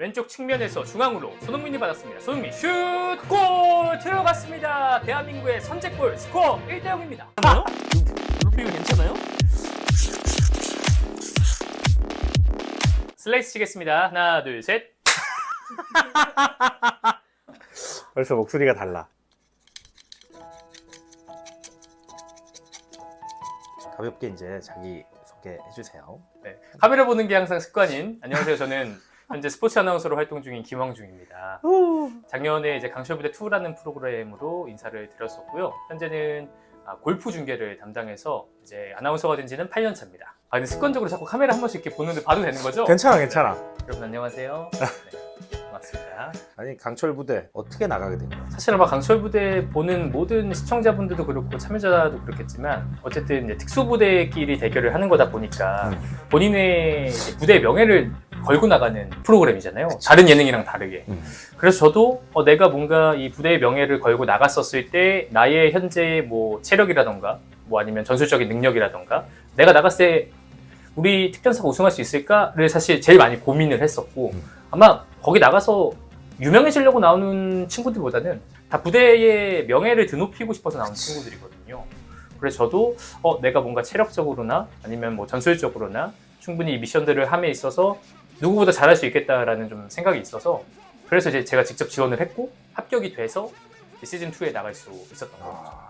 왼쪽 측면에서 중앙으로 손흥민이 받았습니다. 손흥민 슛! 골! 들어갔습니다. 대한민국의 선제골 스코어 1대0입니다. 괜찮아요? 루피가 괜찮아요? 슬레이스 치겠습니다. 하나, 둘, 셋. 벌써 목소리가 달라. 가볍게 이제 자기 소개해주세요. 네, 카메라 보는 게 항상 습관인. 안녕하세요. 저는 현재 스포츠 아나운서로 활동 중인 김황중입니다. 작년에 이제 강철부대 2라는 프로그램으로 인사를 드렸었고요. 현재는 골프 중계를 담당해서 이제 아나운서가 된 지는 8년 차입니다. 근데 습관적으로 자꾸 카메라 한 번씩 이렇게 보는데 봐도 되는 거죠? 괜찮아, 괜찮아. 여러분 안녕하세요. 네, 반갑습니다. 아니, 강철부대 어떻게 나가게 된 거야? 사실 아마 강철부대 보는 모든 시청자분들도 그렇고 참여자도 그렇겠지만 어쨌든 이제 특수부대끼리 대결을 하는 거다 보니까 본인의 이제 부대의 명예를 걸고 나가는 프로그램이잖아요. 다른 예능이랑 다르게. 그래서 저도 내가 뭔가 이 부대의 명예를 걸고 나갔었을 때 나의 현재의 뭐 체력이라던가 뭐 아니면 전술적인 능력이라던가 내가 나갔을 때 우리 특전사가 우승할 수 있을까를 사실 제일 많이 고민을 했었고 아마 거기 나가서 유명해지려고 나오는 친구들보다는 다 부대의 명예를 드높이고 싶어서 나오는 친구들이거든요. 그래서 저도 내가 뭔가 체력적으로나 아니면 뭐 전술적으로나 충분히 이 미션들을 함에 있어서 누구보다 잘할 수 있겠다라는 좀 생각이 있어서 그래서 이제 제가 직접 지원을 했고 합격이 돼서 시즌 2에 나갈 수 있었던 거죠.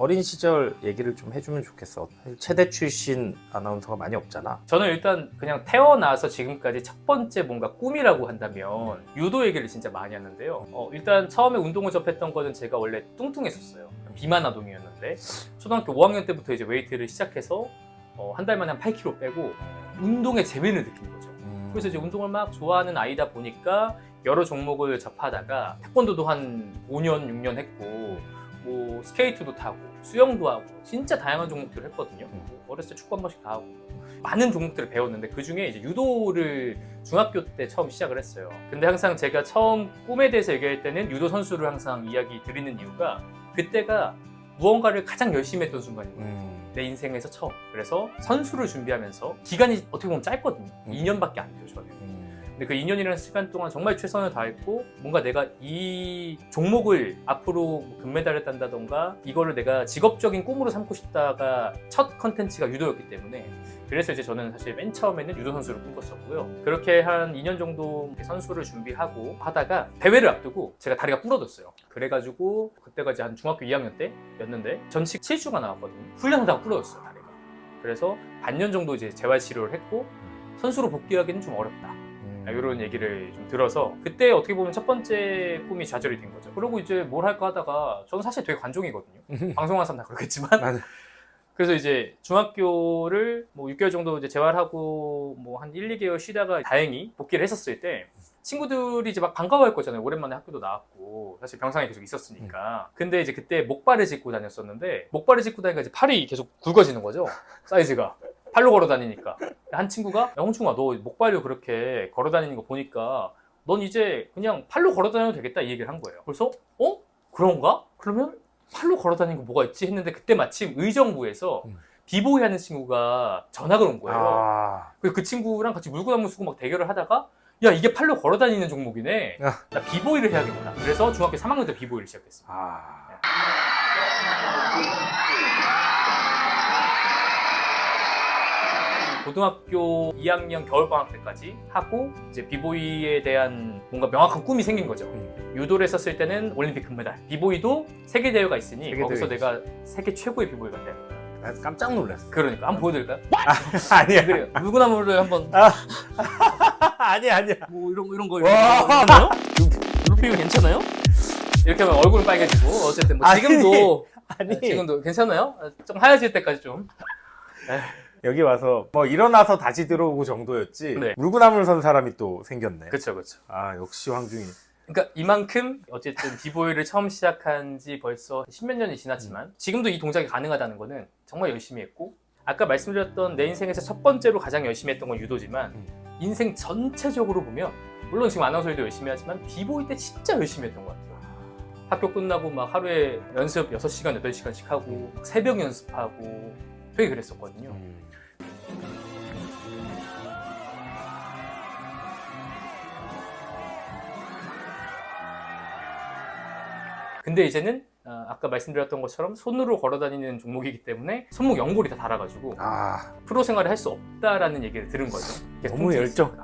어린 시절 얘기를 좀 해주면 좋겠어. 체대 출신 아나운서가 많이 없잖아. 저는 일단 그냥 태어나서 지금까지 첫 번째 뭔가 꿈이라고 한다면 유도 얘기를 진짜 많이 하는데요. 일단 처음에 운동을 접했던 거는 제가 원래 뚱뚱했었어요. 비만아동이었는데 초등학교 5학년 때부터 이제 웨이트를 시작해서 한 달 만에 한 8kg 빼고 운동의 재미를 느낀 거죠. 그래서 이제 운동을 막 좋아하는 아이다 보니까 여러 종목을 접하다가 태권도도 한 5년, 6년 했고 뭐 스케이트도 타고 수영도 하고 진짜 다양한 종목들을 했거든요. 어렸을 때 축구 한 번씩 다 하고 많은 종목들을 배웠는데 그 중에 이제 유도를 중학교 때 처음 시작을 했어요. 근데 항상 제가 처음 꿈에 대해서 얘기할 때는 유도 선수를 항상 이야기 드리는 이유가 그때가 무언가를 가장 열심히 했던 순간이거든요. 내 인생에서 처음. 그래서 선수를 준비하면서 기간이 어떻게 보면 짧거든요. 2년밖에 안 돼요, 저는. 근데 그 2년이라는 시간 동안 정말 최선을 다했고 뭔가 내가 이 종목을 앞으로 금메달을 딴다던가 이거를 내가 직업적인 꿈으로 삼고 싶다가 첫 컨텐츠가 유도였기 때문에 그래서 이제 저는 사실 맨 처음에는 유도 선수를 꿈꿨었고요. 그렇게 한 2년 정도 선수를 준비하고 하다가 대회를 앞두고 제가 다리가 부러졌어요. 그래가지고 그때가 이제 한 중학교 2학년 때였는데 전치 7주가 나왔거든요. 훈련하다가 부러졌어요, 다리가. 그래서 반년 정도 이제 재활 치료를 했고 선수로 복귀하기는 좀 어렵다. 이런 얘기를 좀 들어서 그때 어떻게 보면 첫 번째 꿈이 좌절이 된 거죠. 그리고 이제 뭘 할까 하다가 저는 사실 되게 관종이거든요. 방송하는 사람 다 그렇겠지만 그래서 이제 중학교를 뭐 6개월 정도 이제 재활하고 뭐 한 1, 2개월 쉬다가 다행히 복귀를 했었을 때 친구들이 이제 막 반가워할 거잖아요. 오랜만에 학교도 나왔고 사실 병상에 계속 있었으니까. 근데 이제 그때 목발을 짚고 다녔었는데 목발을 짚고 다니니까 이제 팔이 계속 굵어지는 거죠. 사이즈가. 팔로 걸어 다니니까. 한 친구가 야, 홍충아 너 목발로 그렇게 걸어 다니는 거 보니까 넌 이제 그냥 팔로 걸어 다녀도 되겠다 이 얘기를 한 거예요. 그래서 그런가? 그러면 팔로 걸어 다니는 거 뭐가 있지 했는데 그때 마침 의정부에서 비보이 하는 친구가 전학을 온 거예요. 그래서 그 친구랑 같이 물구나무 쓰고 막 대결을 하다가 야 이게 팔로 걸어 다니는 종목이네. 나 비보이를 해야겠구나. 그래서 중학교 3학년 때 비보이를 시작했어요. 고등학교 2학년 겨울방학 때까지 하고 이제 비보이에 대한 뭔가 명확한 꿈이 생긴 거죠. 유도를 했었을 때는 올림픽 금메달, 비보이도 세계 대회가 있으니 거기서 내가 세계 최고의 비보이가 돼야 된다. 깜짝 놀랐어. 그러니까 한번 보여드릴까요? 아니야. 그래요. 물구나무를 한번 아니야. 뭐 이런 거 괜찮아요? 루피가 괜찮아요? 이렇게 하면 얼굴은 빨개지고 어쨌든 뭐 지금도 아니. 지금도 괜찮아요? 좀 하얘질 때까지 좀. 여기 와서 뭐 일어나서 다시 들어오고 정도였지. 네. 물구나무를 선 사람이 또 생겼네. 그렇죠. 역시 황중이. 그러니까 이만큼 어쨌든 비보이를 처음 시작한 지 벌써 10몇 년이 지났지만 지금도 이 동작이 가능하다는 거는 정말 열심히 했고 아까 말씀드렸던 내 인생에서 첫 번째로 가장 열심히 했던 건 유도지만 인생 전체적으로 보면 물론 지금 아나운서 일도 열심히 하지만 비보이 때 진짜 열심히 했던 것 같아요. 학교 끝나고 막 하루에 연습 6시간, 8시간씩 하고 새벽 연습하고 되게 그랬었거든요. 근데 이제는 아까 말씀드렸던 것처럼 손으로 걸어다니는 종목이기 때문에 손목 연골이 다 닳아가지고 프로 생활을 할 수 없다라는 얘기를 들은 거죠.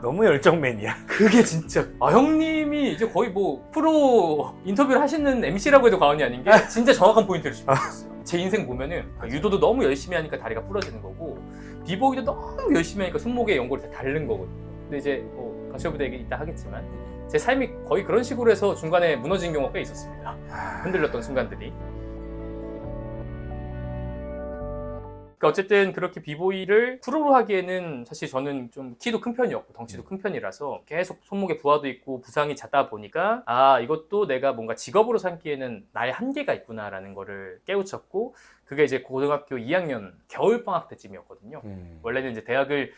너무 열정맨이야. 그게 진짜 형님이 이제 거의 뭐 프로 인터뷰를 하시는 MC라고 해도 과언이 아닌 게 진짜 정확한 포인트를 짚어주셨어요. 제 인생 보면은 유도도 너무 열심히 하니까 다리가 부러지는 거고 비보이도 너무 열심히 하니까 손목에 연골이 다 닳는 거거든요. 근데 이제 뭐 가시오브도 얘기 이따 하겠지만 제 삶이 거의 그런 식으로 해서 중간에 무너진 경우가 꽤 있었습니다. 흔들렸던 순간들이. 그러니까 어쨌든 그렇게 비보이를 프로로 하기에는 사실 저는 좀 키도 큰 편이었고 덩치도 큰 편이라서 계속 손목에 부하도 있고 부상이 잦다 보니까 이것도 내가 뭔가 직업으로 삼기에는 나의 한계가 있구나라는 거를 깨우쳤고 그게 이제 고등학교 2학년 겨울방학 때쯤이었거든요. 원래는 이제 대학을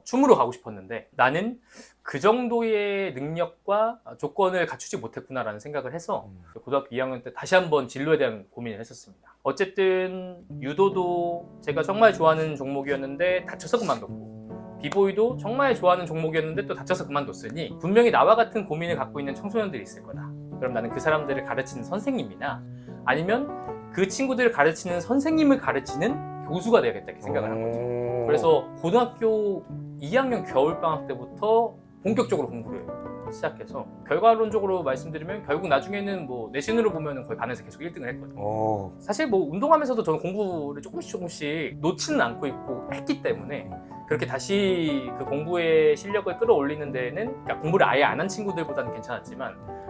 춤으로 가고 싶었는데 나는 그 정도의 능력과 조건을 갖추지 못했구나라는 생각을 해서 고등학교 2학년 때 다시 한번 진로에 대한 고민을 했었습니다. 어쨌든 유도도 제가 정말 좋아하는 종목이었는데 다쳐서 그만뒀고 비보이도 정말 좋아하는 종목이었는데 또 다쳐서 그만뒀으니 분명히 나와 같은 고민을 갖고 있는 청소년들이 있을 거다. 그럼 나는 그 사람들을 가르치는 선생님이나 아니면 그 친구들을 가르치는 선생님을 가르치는 교수가 되야겠다 이렇게 생각을 한 거죠. 그래서 고등학교 2학년 겨울방학 때부터 본격적으로 공부를 시작해서 결과론적으로 말씀드리면 결국 나중에는 뭐 내신으로 보면 거의 반에서 계속 1등을 했거든요. 사실 뭐 운동하면서도 저는 공부를 조금씩 놓지는 않고 있고 했기 때문에 그렇게 다시 그 공부의 실력을 끌어올리는 데에는 그러니까 공부를 아예 안 한 친구들보다는 괜찮았지만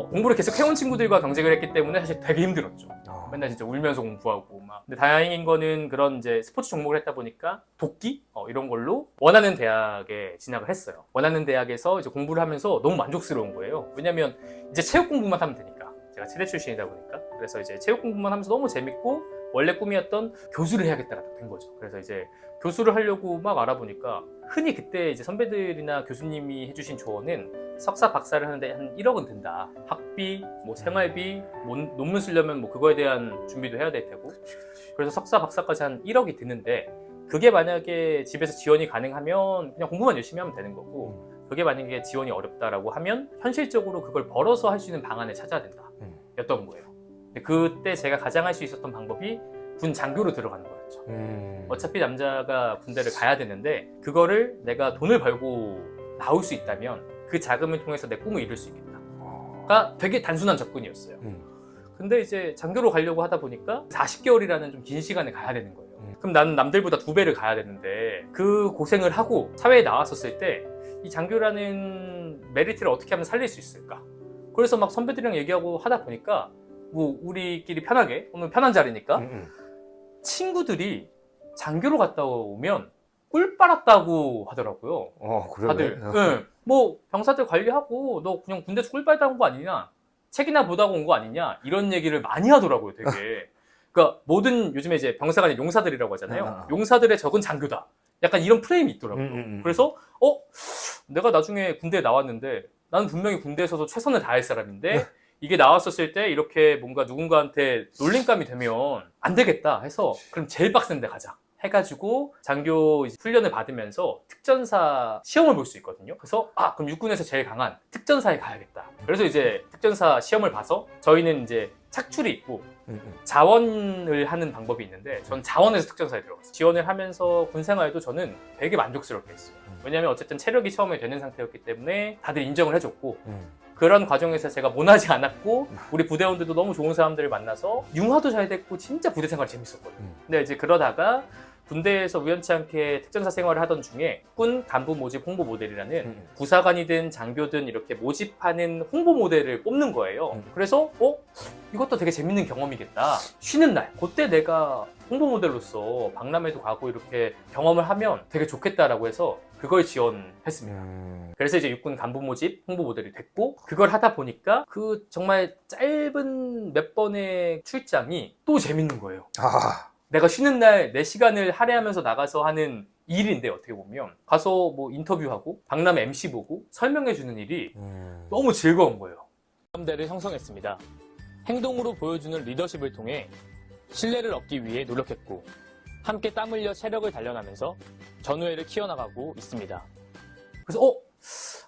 공부를 계속 해온 친구들과 경쟁을 했기 때문에 사실 되게 힘들었죠. 맨날 진짜 울면서 공부하고 막. 근데 다행인 거는 그런 이제 스포츠 종목을 했다 보니까 도끼 이런 걸로 원하는 대학에 진학을 했어요. 원하는 대학에서 이제 공부를 하면서 너무 만족스러운 거예요. 왜냐면 이제 체육 공부만 하면 되니까. 제가 체대 출신이다 보니까. 그래서 이제 체육 공부만 하면서 너무 재밌고 원래 꿈이었던 교수를 해야겠다가 된 거죠. 그래서 이제 교수를 하려고 막 알아보니까 흔히 그때 이제 선배들이나 교수님이 해주신 조언은 석사 박사를 하는데 한 1억은 든다. 학비, 뭐 생활비, 논문 쓰려면 뭐 그거에 대한 준비도 해야 될 테고. 그래서 석사 박사까지 한 1억이 드는데 그게 만약에 집에서 지원이 가능하면 그냥 공부만 열심히 하면 되는 거고 그게 만약에 지원이 어렵다라고 하면 현실적으로 그걸 벌어서 할 수 있는 방안을 찾아야 된다. 였던 거예요. 근데 그때 제가 가장 할 수 있었던 방법이 군 장교로 들어가는 거였죠. 어차피 남자가 군대를 가야 되는데 그거를 내가 돈을 벌고 나올 수 있다면 그 자금을 통해서 내 꿈을 이룰 수 있겠다가 되게 단순한 접근이었어요. 근데 이제 장교로 가려고 하다 보니까 40개월이라는 좀 긴 시간을 가야 되는 거예요. 그럼 나는 남들보다 2배를 가야 되는데 그 고생을 하고 사회에 나왔었을 때 이 장교라는 메리트를 어떻게 하면 살릴 수 있을까? 그래서 막 선배들이랑 얘기하고 하다 보니까 뭐 우리끼리 편하게 오늘 편한 자리니까 친구들이 장교로 갔다 오면 꿀 빨았다고 하더라고요. 다들 뭐 병사들 관리하고 너 그냥 군대에서 꿀 빨다 온 거 아니냐? 책이나 보다가 온 거 아니냐? 이런 얘기를 많이 하더라고요, 되게. 그러니까 모든 요즘에 이제 병사가 아니라 용사들이라고 하잖아요. 용사들의 적은 장교다. 약간 이런 프레임이 있더라고요. 그래서 내가 나중에 군대에 나왔는데 나는 분명히 군대에서도 최선을 다할 사람인데 이게 나왔었을 때 이렇게 뭔가 누군가한테 놀림감이 되면 안 되겠다 해서 그럼 제일 빡센 데 가자 해가지고 장교 훈련을 받으면서 특전사 시험을 볼 수 있거든요. 그래서 그럼 육군에서 제일 강한 특전사에 가야겠다. 그래서 이제 특전사 시험을 봐서 저희는 이제 착출이 있고 자원을 하는 방법이 있는데 전 자원에서 특전사에 들어갔어요. 지원을 하면서 군 생활도 저는 되게 만족스럽게 했어요. 왜냐면 어쨌든 체력이 처음에 되는 상태였기 때문에 다들 인정을 해줬고 그런 과정에서 제가 모나지 않았고 우리 부대원들도 너무 좋은 사람들을 만나서 융화도 잘 됐고 진짜 부대 생활이 재밌었거든요. 근데 이제 그러다가 군대에서 우연치 않게 특전사 생활을 하던 중에 군 간부 모집 홍보 모델이라는 부사관이든 장교든 이렇게 모집하는 홍보 모델을 뽑는 거예요. 그래서 이것도 되게 재밌는 경험이겠다. 쉬는 날 그때 내가 홍보 모델로서 박람회도 가고 이렇게 경험을 하면 되게 좋겠다라고 해서 그걸 지원했습니다. 그래서 이제 육군 간부 모집 홍보 모델이 됐고 그걸 하다 보니까 그 정말 짧은 몇 번의 출장이 또 재밌는 거예요. 내가 쉬는 날 내 시간을 할애하면서 나가서 하는 일인데 어떻게 보면 가서 뭐 인터뷰하고 박람회 MC 보고 설명해주는 일이 너무 즐거운 거예요. 공감대를 형성했습니다. 행동으로 보여주는 리더십을 통해 신뢰를 얻기 위해 노력했고 함께 땀 흘려 체력을 단련하면서 전우회를 키워나가고 있습니다. 그래서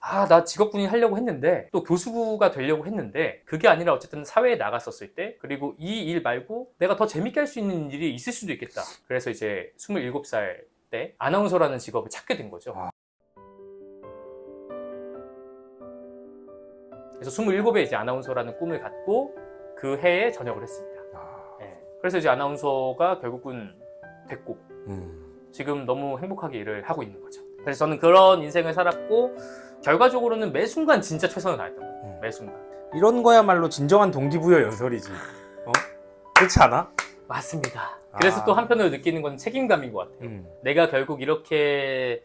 나 직업군인 하려고 했는데 또 교수가 되려고 했는데 그게 아니라 어쨌든 사회에 나갔었을 때 그리고 이 일 말고 내가 더 재밌게 할 수 있는 일이 있을 수도 있겠다. 그래서 이제 27살 때 아나운서라는 직업을 찾게 된 거죠. 그래서 27에 이제 아나운서라는 꿈을 갖고 그 해에 전역을 했습니다. 네. 그래서 이제 아나운서가 결국은 됐고 지금 너무 행복하게 일을 하고 있는 거죠. 그래서 저는 그런 인생을 살았고 결과적으로는 매 순간 진짜 최선을 다했던 거예요. 매 순간. 이런 거야말로 진정한 동기부여 연설이지. 그렇지 않아? 맞습니다. 그래서 또 한편으로 느끼는 건 책임감인 것 같아요. 내가 결국 이렇게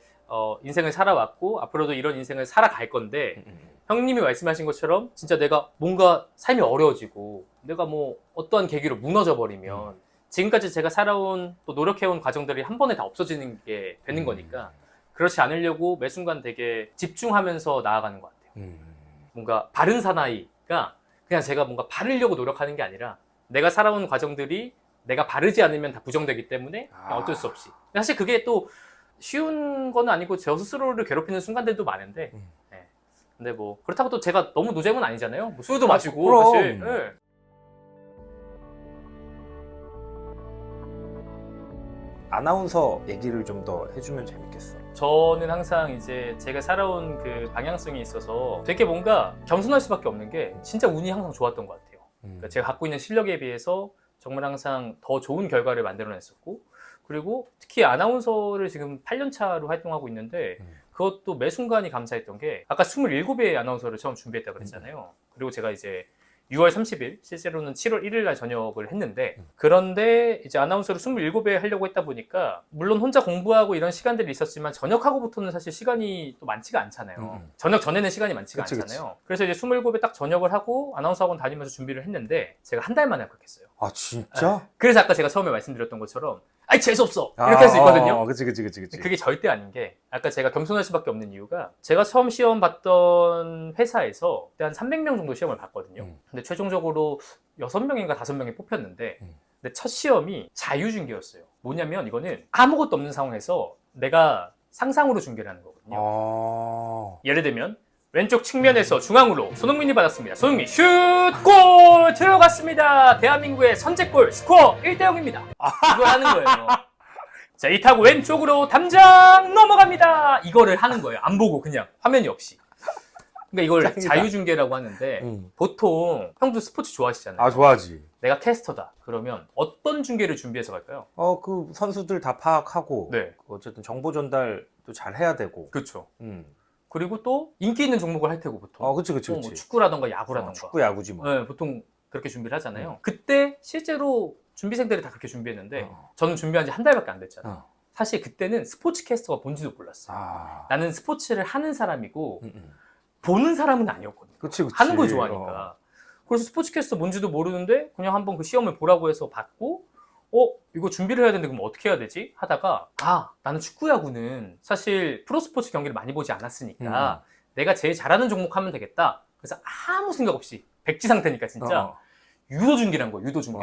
인생을 살아왔고 앞으로도 이런 인생을 살아갈 건데 형님이 말씀하신 것처럼 진짜 내가 뭔가 삶이 어려워지고 내가 뭐 어떠한 계기로 무너져 버리면 지금까지 제가 살아온 또 노력해온 과정들이 한 번에 다 없어지는 게 되는 거니까 그렇지 않으려고 매 순간 되게 집중하면서 나아가는 것 같아요. 뭔가 바른 사나이가 그냥 제가 뭔가 바르려고 노력하는 게 아니라 내가 살아온 과정들이 내가 바르지 않으면 다 부정되기 때문에 그냥 어쩔 수 없이. 사실 그게 또 쉬운 건 아니고 저 스스로를 괴롭히는 순간들도 많은데 네. 근데 뭐 그렇다고 또 제가 너무 노잼은 아니잖아요. 뭐 술도 마시고 그럼. 사실. 네. 아나운서 얘기를 좀 더 해주면 재밌겠어. 저는 항상 이제 제가 살아온 그 방향성이 있어서 되게 뭔가 겸손할 수밖에 없는 게 진짜 운이 항상 좋았던 것 같아요. 그러니까 제가 갖고 있는 실력에 비해서 정말 항상 더 좋은 결과를 만들어냈었고 그리고 특히 아나운서를 지금 8년 차로 활동하고 있는데 그것도 매 순간이 감사했던 게 아까 27의 아나운서를 처음 준비했다고 그랬잖아요. 그리고 제가 이제 6월 30일, 실제로는 7월 1일 날 전역을 했는데 그런데 이제 아나운서를 27에 하려고 했다 보니까 물론 혼자 공부하고 이런 시간들이 있었지만 전역하고부터는 사실 시간이 또 많지가 않잖아요. 전역 전에는 시간이 많지가 않잖아요. 그래서 이제 27에 딱 전역을 하고 아나운서 학원 다니면서 준비를 했는데 제가 한 달 만에 합격했어요. 아 진짜? 그래서 아까 제가 처음에 말씀드렸던 것처럼 아이 재수없어! 이렇게 할 수 있거든요. 그치. 그게 절대 아닌 게 아까 제가 겸손할 수밖에 없는 이유가 제가 처음 시험 봤던 회사에서 그때 한 300명 정도 시험을 봤거든요. 근데 최종적으로 6명인가 5명이 뽑혔는데 근데 첫 시험이 자유중계였어요. 뭐냐면 이거는 아무것도 없는 상황에서 내가 상상으로 중계를 하는 거거든요. 예를 들면 왼쪽 측면에서 중앙으로 손흥민이 받았습니다. 손흥민 슛! 골! 들어갔습니다. 대한민국의 선제골 스코어 1대0입니다. 이걸 하는 거예요. 자, 이 타고 왼쪽으로 담장 넘어갑니다. 이거를 하는 거예요. 안 보고 그냥 화면이 없이. 그러니까 이걸 짱이다. 자유중계라고 하는데 보통 형도 스포츠 좋아하시잖아요. 아 좋아하지. 내가 캐스터다. 그러면 어떤 중계를 준비해서 갈까요? 그 선수들 다 파악하고 네. 어쨌든 정보 전달도 잘 해야 되고. 그렇죠. 그리고 또 인기 있는 종목을 할 테고 보통. 그치. 뭐 축구라던가 야구라던가. 축구, 야구지 뭐. 네, 보통 그렇게 준비를 하잖아요. 그때 실제로 준비생들이 다 그렇게 준비했는데 저는 준비한 지 한 달밖에 안 됐잖아요. 사실 그때는 스포츠 캐스터가 뭔지도 몰랐어요. 나는 스포츠를 하는 사람이고 보는 사람은 아니었거든요. 그치. 하는 걸 좋아하니까. 그래서 스포츠 캐스터 뭔지도 모르는데 그냥 한번 그 시험을 보라고 해서 받고 이거 준비를 해야 되는데 그럼 어떻게 해야 되지? 하다가 나는 축구 야구는 사실 프로스포츠 경기를 많이 보지 않았으니까 내가 제일 잘하는 종목 하면 되겠다. 그래서 아무 생각 없이 백지 상태니까 진짜 유도 중계란 거예요. 유도 중계.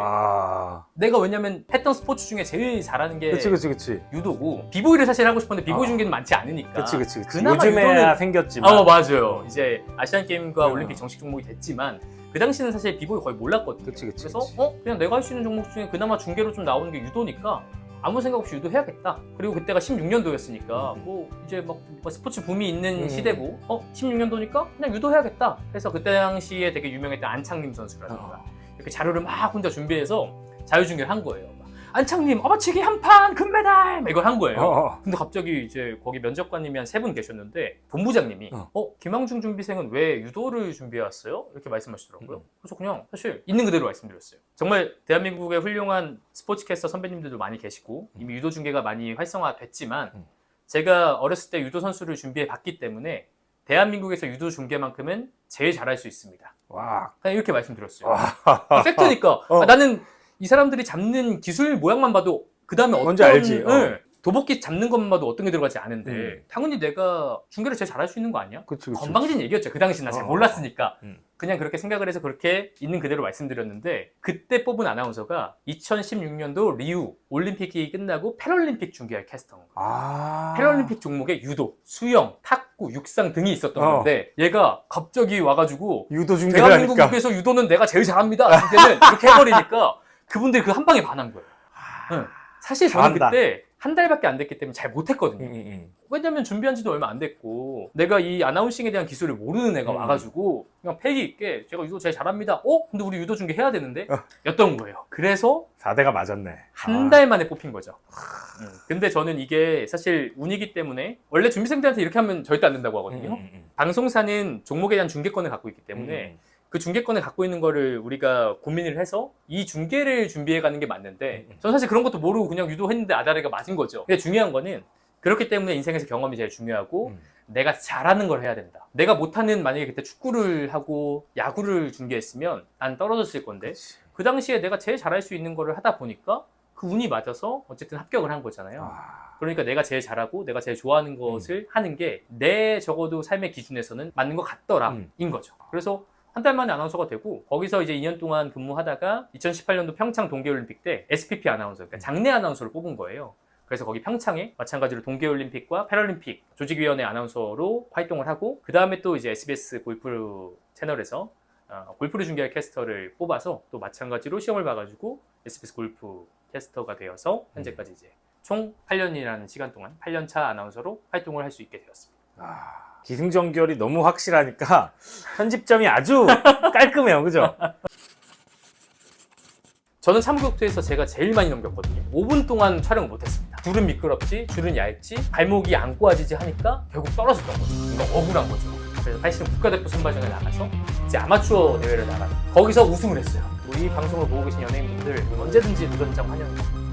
내가 왜냐면 했던 스포츠 중에 제일 잘하는 게 그치. 유도고 비보이를 사실 하고 싶었는데 비보이 중계는 많지 않으니까. 그치. 그나마 요즘에야 생겼지만. 맞아요. 이제 아시안 게임과 올림픽 정식 종목이 됐지만 그 당시는 사실 비보이 거의 몰랐거든요. 그치. 그래서 그냥 내가 할 수 있는 종목 중에 그나마 중계로 좀 나오는 게 유도니까 아무 생각 없이 유도 해야겠다. 그리고 그때가 16년도였으니까 뭐 이제 막 스포츠 붐이 있는 시대고 16년도니까 그냥 유도 해야겠다. 그래서 그때 당시에 되게 유명했던 안창림 선수라든가 이렇게 자료를 막 혼자 준비해서 자유중계를 한 거예요. 안창님 업어치기 한판 금메달 이걸 한 거예요. 근데 갑자기 이제 거기 면접관님이 한 3분 계셨는데 본부장님이 김항중 준비생은 왜 유도를 준비해 왔어요? 이렇게 말씀하시더라고요. 그래서 그냥 사실 있는 그대로 말씀드렸어요. 정말 대한민국의 훌륭한 스포츠캐스터 선배님들도 많이 계시고 이미 유도 중계가 많이 활성화됐지만 제가 어렸을 때 유도 선수를 준비해 봤기 때문에 대한민국에서 유도 중계만큼은 제일 잘할 수 있습니다. 그냥 이렇게 말씀드렸어요. 팩트니까 나는 이 사람들이 잡는 기술 모양만 봐도 그 다음에 뭔지 알지. 도복기 잡는 것만 봐도 어떤 게 들어가지 아는데 당연히 내가 중계를 제일 잘할 수 있는 거 아니야? 그치. 건방진 얘기였죠. 그 당시는 잘 몰랐으니까. 그냥 그렇게 생각을 해서 그렇게 있는 그대로 말씀드렸는데 그때 뽑은 아나운서가 2016년도 리우 올림픽이 끝나고 패럴림픽 중계할 캐스터인 거예요. 패럴림픽 종목의 유도, 수영, 탁구 탁구, 육상 등이 있었던 건데 얘가 갑자기 와가지고 유도 중계를 하니까. 대한민국에서 유도는 내가 제일 잘합니다. 그때는 이렇게 해버리니까 그분들이 그 한 방에 반한 거예요. 응. 사실 저는 잘한다. 그때 한 달밖에 안 됐기 때문에 잘 못했거든요. 왜냐면 준비한 지도 얼마 안 됐고 내가 이 아나운싱에 대한 기술을 모르는 애가 와가지고 그냥 패기 있게 제가 유도 제일 잘합니다. 근데 우리 유도 중계 해야 되는데? 였던 거예요. 그래서 4대가 맞았네. 한 달 만에 뽑힌 거죠. 근데 저는 이게 사실 운이기 때문에 원래 준비생들한테 이렇게 하면 절대 안 된다고 하거든요. 방송사는 종목에 대한 중계권을 갖고 있기 때문에 그 중계권을 갖고 있는 거를 우리가 고민을 해서 이 중계를 준비해 가는 게 맞는데 저는 사실 그런 것도 모르고 그냥 유도했는데 아다리가 맞은 거죠. 근데 중요한 거는 그렇기 때문에 인생에서 경험이 제일 중요하고 내가 잘하는 걸 해야 된다. 내가 못하는 만약에 그때 축구를 하고 야구를 중계했으면 난 떨어졌을 건데 그 당시에 내가 제일 잘할 수 있는 거를 하다 보니까 그 운이 맞아서 어쨌든 합격을 한 거잖아요. 그러니까 내가 제일 잘하고 내가 제일 좋아하는 것을 하는 게 내 적어도 삶의 기준에서는 맞는 것 같더라 인 거죠. 그래서 한 달 만에 아나운서가 되고 거기서 이제 2년 동안 근무하다가 2018년도 평창 동계올림픽 때 SPP 아나운서, 그러니까 장내 아나운서를 뽑은 거예요. 그래서 거기 평창에 마찬가지로 동계올림픽과 패럴림픽 조직위원회 아나운서로 활동을 하고 그 다음에 또 이제 SBS 골프 채널에서 골프를 중계할 캐스터를 뽑아서 또 마찬가지로 시험을 봐가지고 SBS 골프 캐스터가 되어서 현재까지 이제 총 8년이라는 시간 동안 8년차 아나운서로 활동을 할 수 있게 되었습니다. 기승전결이 너무 확실하니까 편집점이 아주 깔끔해요. 그죠? 저는 참교육투에서 제가 제일 많이 넘겼거든요. 5분 동안 촬영을 못했습니다. 줄은 미끄럽지, 줄은 얇지, 발목이 안 꼬아지지 하니까 결국 떨어졌던 거죠. 그러니까 억울한 거죠. 그래서 사실은 국가대표 선발전에 나가서 이제 아마추어 대회를 나가요. 거기서 우승을 했어요. 이 방송을 보고 계신 연예인분들 언제든지 도전장 환영입니다.